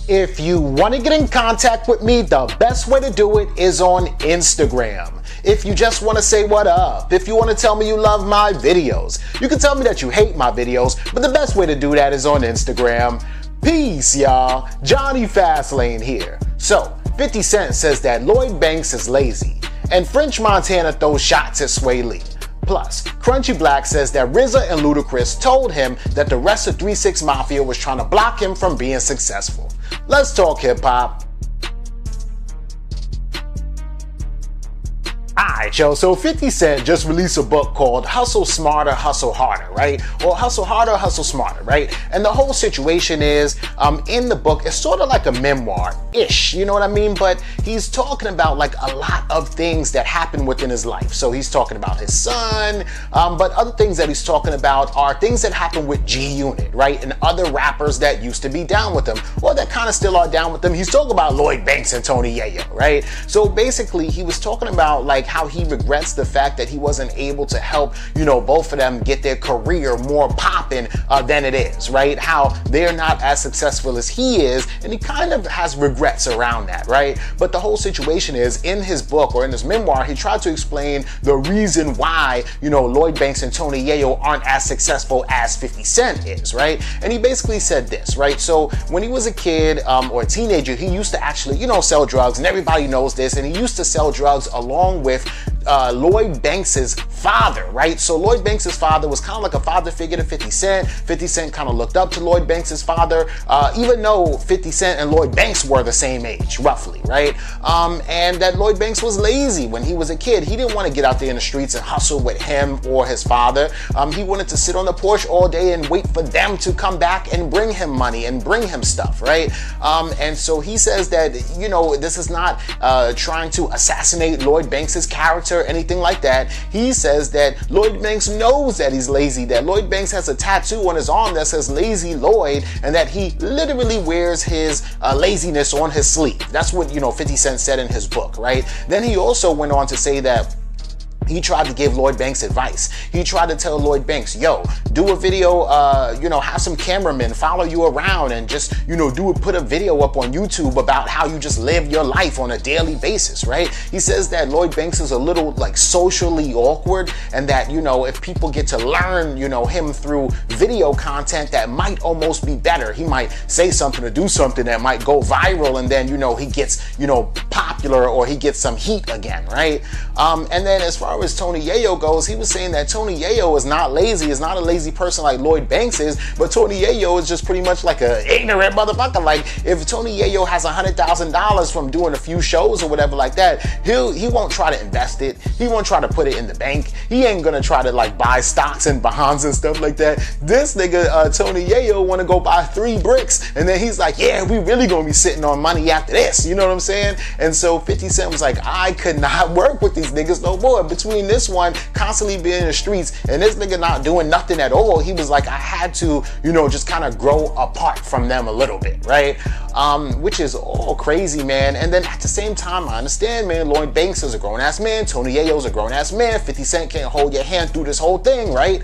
If you want to get in contact with me, the best way to do it is on Instagram. If you just want to say what up, if you want to tell me you love my videos, you can tell me that you hate my videos, but the best way to do that is on Instagram. Peace, y'all. Jonny Fastlane here. So, 50 Cent says that Lloyd Banks is lazy, and French Montana throws shots at Swae Lee. Plus, Crunchy Black says that RZA and Ludacris told him that the rest of 3 6 Mafia was trying to block him from being successful. Let's talk hip-hop. Alright, yo, so 50 Cent just released a book called Hustle Smarter, Hustle Harder, right? Or Hustle Harder, Hustle Smarter, right? And the whole situation is, in the book, it's sort of like a memoir-ish, you know what I mean? But he's talking about like a lot of things that happen within his life. So he's talking about his son, but other things that he's talking about are things that happen with G-Unit, right? And other rappers that used to be down with him, or that kind of still are down with him. He's talking about Lloyd Banks and Tony Yayo, right? So basically, he was talking about like how he regrets the fact that he wasn't able to help, you know, both of them get their career more popping than it is, right? How they're not as successful as he is, and he kind of has regrets around that, right? But the whole situation is, in his book or in his memoir, he tried to explain the reason why, you know, Lloyd Banks and Tony Yayo aren't as successful as 50 Cent is, right? And he basically said this, right? So when he was a kid or a teenager, he used to actually, you know, sell drugs, and everybody knows this, and he used to sell drugs along with Lloyd Banks's father, right? So Lloyd Banks's father was kind of like a father figure to 50 Cent. 50 Cent kind of looked up to Lloyd Banks's father, even though 50 Cent and Lloyd Banks were the same age, roughly, right? And that Lloyd Banks was lazy when he was a kid. He didn't want to get out there in the streets and hustle with him or his father. He wanted to sit on the porch all day and wait for them to come back and bring him money and bring him stuff, right? And so he says that, you know, this is not trying to assassinate Lloyd Banks's character or anything like that. He says that Lloyd Banks knows that he's lazy, that Lloyd Banks has a tattoo on his arm that says Lazy Lloyd, and that he literally wears his laziness on his sleeve. That's what, you know, 50 Cent said in his book, right? Then he also went on to say that he tried to give Lloyd Banks advice. He tried to tell Lloyd Banks, yo, do a video, you know, have some cameramen follow you around and just, you know, put a video up on YouTube about how you just live your life on a daily basis, right? He says that Lloyd Banks is a little like socially awkward, and that, you know, if people get to learn, you know, him through video content, that might almost be better. He might say something or do something that might go viral, and then, you know, he gets, you know, popular, or he gets some heat again, right? And then as far as Tony Yayo goes, he was saying that Tony Yayo is not lazy, is not a lazy person like Lloyd Banks is, but Tony Yayo is just pretty much like an ignorant motherfucker. Like, if Tony Yayo has $100,000 from doing a few shows or whatever like that, he won't try to invest it. He won't try to put it in the bank. He ain't gonna try to like buy stocks and bonds and stuff like that. This nigga, Tony Yayo, wanna go buy 3 bricks, and then he's like, yeah, we really gonna be sitting on money after this, you know what I'm saying? And so 50 Cent was like, I could not work with these niggas no more. Between this one constantly being in the streets and this nigga not doing nothing at all, he was like, I had to, you know, just kind of grow apart from them a little bit, right? Which is all crazy, man. And then at the same time, I understand, man, Lloyd Banks is a grown-ass man, Tony Yayo's a grown-ass man, 50 Cent can't hold your hand through this whole thing, right?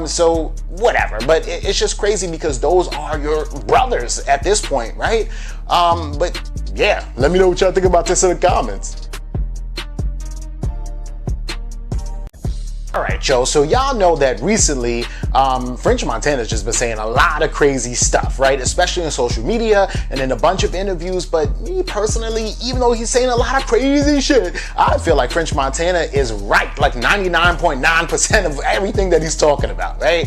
So whatever, but it's just crazy because those are your brothers at this point, right? But yeah, let me know what y'all think about this in the comments. Alright, yo, so y'all know that recently French Montana's just been saying a lot of crazy stuff, right? Especially on social media and in a bunch of interviews. But me personally, even though he's saying a lot of crazy shit, I feel like French Montana is right, like 99.9% of everything that he's talking about, right?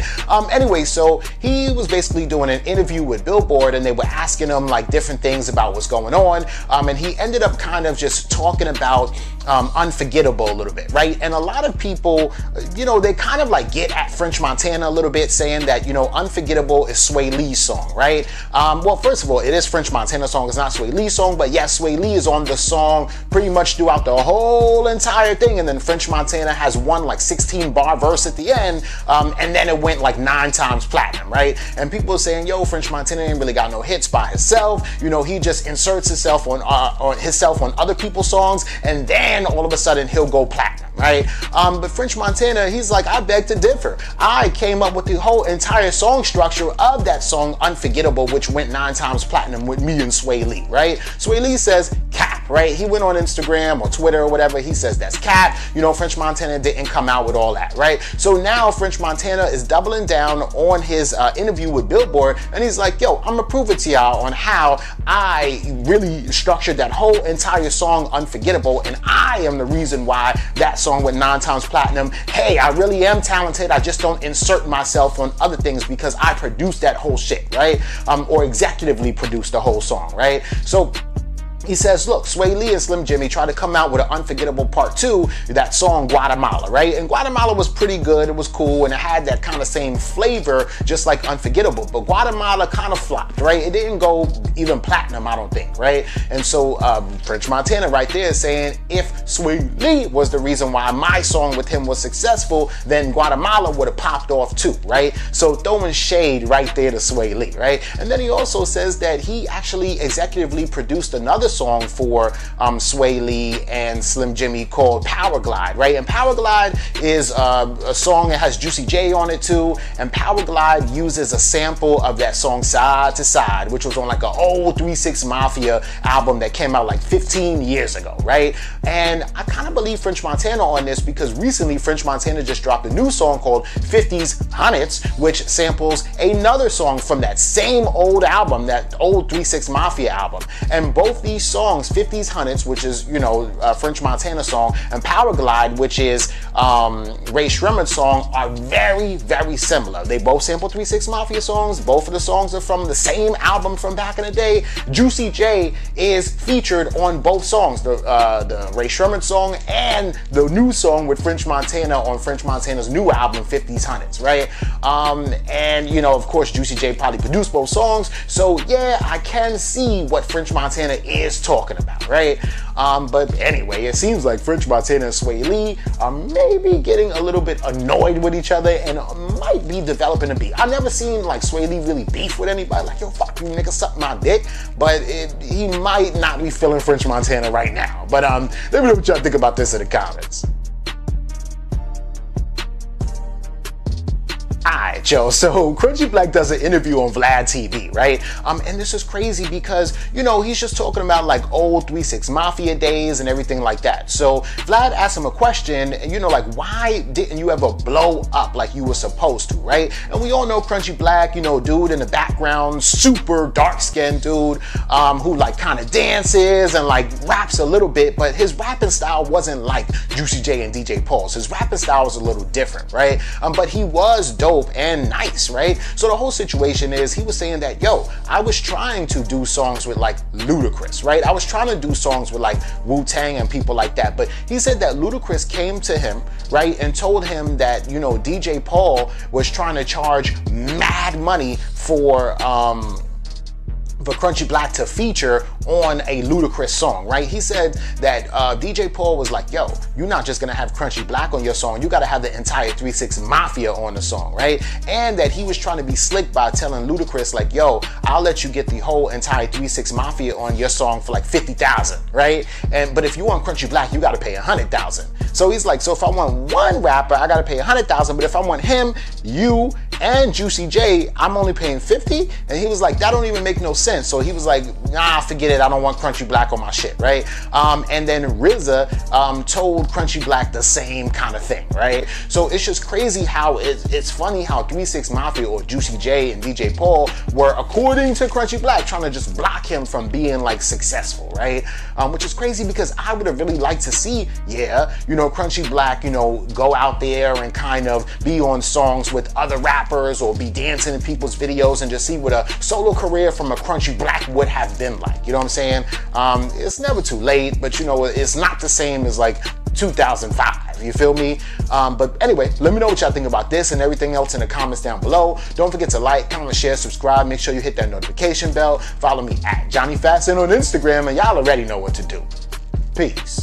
Anyway, so he was basically doing an interview with Billboard, and they were asking him like different things about what's going on, and he ended up kind of just talking about Unforgettable a little bit, right? And a lot of people, you know, they kind of like get at French Montana a little bit, saying that, you know, Unforgettable is Swae Lee's song, right? Well, first of all, it is French Montana's song, it's not Swae Lee's song, but yes, Swae Lee is on the song pretty much throughout the whole entire thing, and then French Montana has one like 16-bar verse at the end, and then it went like 9 times platinum, right? And people are saying, yo, French Montana ain't really got no hits by himself, you know, he just inserts himself on other people's songs, and then and all of a sudden he'll go platinum, right? But French Montana, he's like, I beg to differ. I came up with the whole entire song structure of that song Unforgettable, which went 9 times platinum with me and Swae Lee, right? Swae Lee says, cap, right? He went on Instagram or Twitter or whatever, he says that's cap. You know, French Montana didn't come out with all that, right? So now French Montana is doubling down on his interview with Billboard, and he's like, yo, I'm gonna prove it to y'all on how I really structured that whole entire song Unforgettable, and I am the reason why that song went 9 times platinum. Hey, I really am talented, I just don't insert myself on other things because I produced that whole shit, right? Or executively produced the whole song, right? So he says, look, Swae Lee and Slim Jxmmi tried to come out with an Unforgettable Part 2, that song Guatemala, right? And Guatemala was pretty good, it was cool, and it had that kind of same flavor, just like Unforgettable. But Guatemala kind of flopped, right? It didn't go even platinum, I don't think, right? And so French Montana right there is saying, if Swae Lee was the reason why my song with him was successful, then Guatemala would have popped off too, right? So throwing shade right there to Swae Lee, right? And then he also says that he actually executively produced another song for Swae Lee and Slim Jxmmi called Power Glide, right? And Power Glide is a song that has Juicy J on it too, and Power Glide uses a sample of that song Side to Side, which was on like an old 3-6 Mafia album that came out like 15 years ago, right? And I kind of believe French Montana on this because recently French Montana just dropped a new song called 50s Hundreds, which samples another song from that same old album, that old 3-6 Mafia album. And both these songs, 50s Hundreds, which is, you know, French Montana song, and Power Glide, which is Ray Shremmer's song, are very, very similar. They both sample 3-6 Mafia songs. Both of the songs are from the same album from back in the day. Juicy J is featured on both songs, the Ray Shremmer song and the new song with French Montana on French Montana's new album, 50s Hundreds, right? And, you know, of course, Juicy J probably produced both songs. So, yeah, I can see what French Montana is talking about, right? But anyway, it seems like French Montana and Swae Lee are maybe getting a little bit annoyed with each other and might be developing a beef. I've never seen like Swae Lee really beef with anybody, like, yo, fuck you nigga, suck my dick, but he might not be feeling French Montana right now. But let me know what y'all think about this in the comments. Alright, yo, so Crunchy Black does an interview on Vlad TV, right? And this is crazy because, you know, he's just talking about like old 3-6 Mafia days and everything like that. So Vlad asked him a question, and you know, like, why didn't you ever blow up like you were supposed to, right? And we all know Crunchy Black, you know, dude in the background, super dark-skinned dude, who like kind of dances and like raps a little bit, but his rapping style wasn't like Juicy J and DJ Paul's. His rapping style was a little different, right? But he was dope and nice, right? So the whole situation is, he was saying that, yo, I was trying to do songs with like Ludacris, right? I was trying to do songs with like Wu-Tang and people like that, but he said that Ludacris came to him, right, and told him that, you know, DJ Paul was trying to charge mad money for Crunchy Black to feature on a Ludacris song, right? He said that DJ Paul was like, yo, you're not just gonna have Crunchy Black on your song, you gotta have the entire 3-6 Mafia on the song, right? And that he was trying to be slick by telling Ludacris like, yo, I'll let you get the whole entire 3-6 Mafia on your song for like 50,000, right? But if you want Crunchy Black, you gotta pay 100,000. So he's like, so if I want one rapper, I gotta pay 100,000, but if I want him, you, and Juicy J, I'm only paying 50? And he was like, that don't even make no sense. So he was like, nah, forget it, I don't want Crunchy Black on my shit, right? And then RZA told Crunchy Black the same kind of thing, right? So it's just crazy how it's funny how 3-6 Mafia or Juicy J and DJ Paul were, according to Crunchy Black, trying to just block him from being like successful, right? Which is crazy because I would have really liked to see, yeah, you know, Crunchy Black, you know, go out there and kind of be on songs with other rappers or be dancing in people's videos and just see what a solo career from a Crunchy Black would have been like, you know what I'm saying? It's never too late, but you know, it's not the same as like 2005, you feel me? But anyway, let me know what y'all think about this and everything else in the comments down below. Don't forget to like, comment, share, subscribe. Make sure you hit that notification bell. Follow me at Jonny Fastlane on Instagram, and y'all already know what to do. Peace.